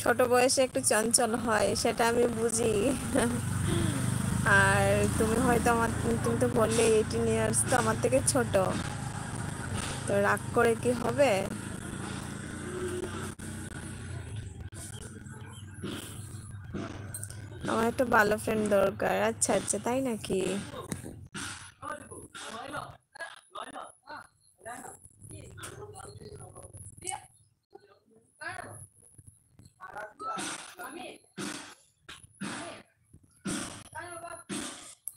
ছোট বয়সে একটু চঞ্চল হয়, সেটা আমি বুঝি। আর তুমি হয়তো তুমি তো বললে 18 ইয়ার্স, তো আমার থেকে ছোট, তো রাগ করে কি হবে? আমার একটা ভালো ফ্রেন্ড দরকার। আচ্ছা আচ্ছা, তাই নাকি?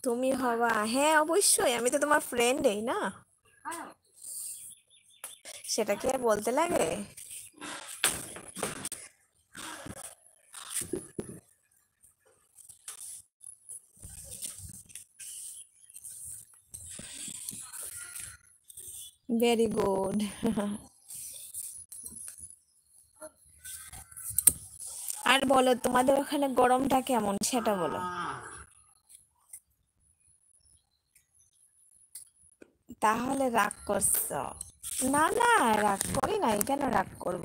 তুমি হবা? হ্যাঁ অবশ্যই, আমি তো তোমার ফ্রেন্ডই না, সেটা কি আর বলতে লাগে? Very good. আর বলো, তোমাদের ওখানে গরমটা কেমন সেটা বলো। তাহলে রাগ করছো? না না, রাগ করি নাই, কেন রাগ করব?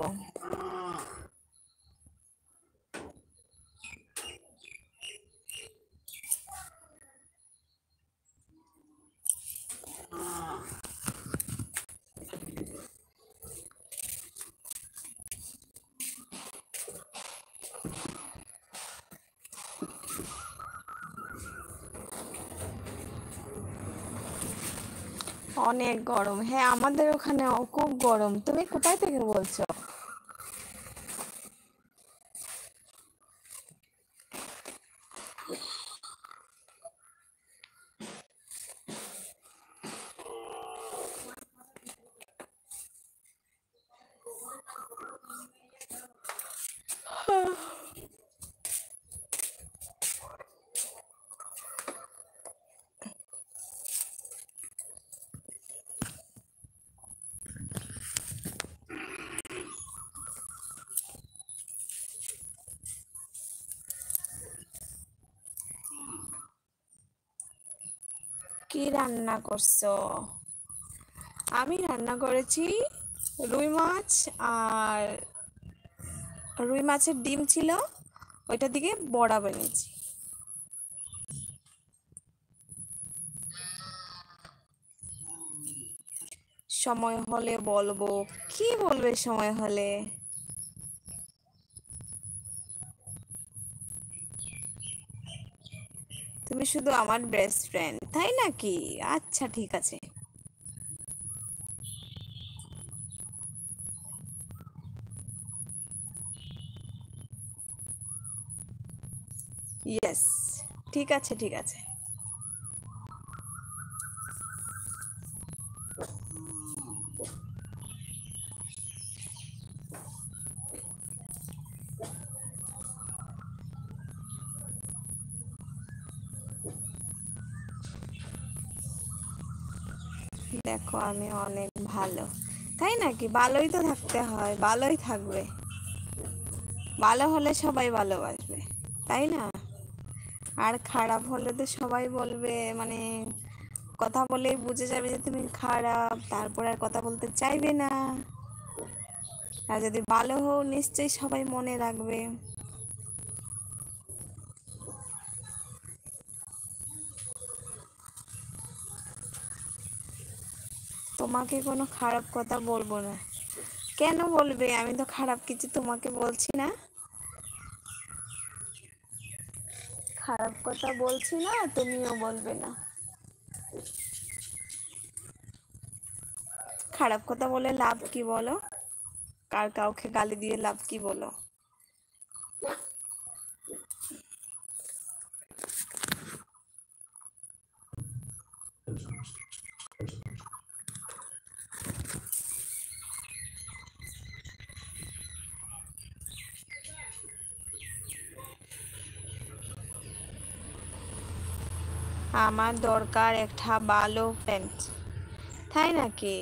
অনেক গরম, হ্যাঁ আমাদের ওখানেও খুব গরম। তুমি কোথায় থেকে বলছো? কি রান্না করছো? আমি রান্না করেছি রুই মাছ, আর রুই মাছের ডিম ছিল, ওইটা দিকে বড়া বানিয়েছি। সময় হলে বলবো। কি বলবে সময় হলে? তুমি শুধু আমার বেস্ট ফ্রেন্ড, তাই নাকি? আচ্ছা ঠিক আছে। ইয়েস, ঠিক আছে ঠিক আছে। দেখো আমি অনেক ভালো, তাই নাকি? ভালোই তো থাকতে হয়, ভালোই থাকবে। ভালো হলে সবাই ভালোবাসবে, তাই না? আর খারাপ হলে তো সবাই বলবে, মানে কথা বলেই বুঝে যাবে যে তুমি খারাপ, তারপর আর কথা বলতে চাইবে না। আর যদি ভালো হও, নিশ্চয়ই সবাই মনে রাখবে। তোমাকে কোনো খারাপ কথা বলবো না। কেন বলবে? আমি তো খারাপ কিছু তোমাকে বলছি না। খারাপ কথা বলছি না, তুমিও বলবে না। খারাপ কথা বলে লাভ কি বলো? কাউকে গালি দিয়ে লাভ কি বলো? আমার দরকার একটা ভালো ফ্রেন্ড, তাই নাকি?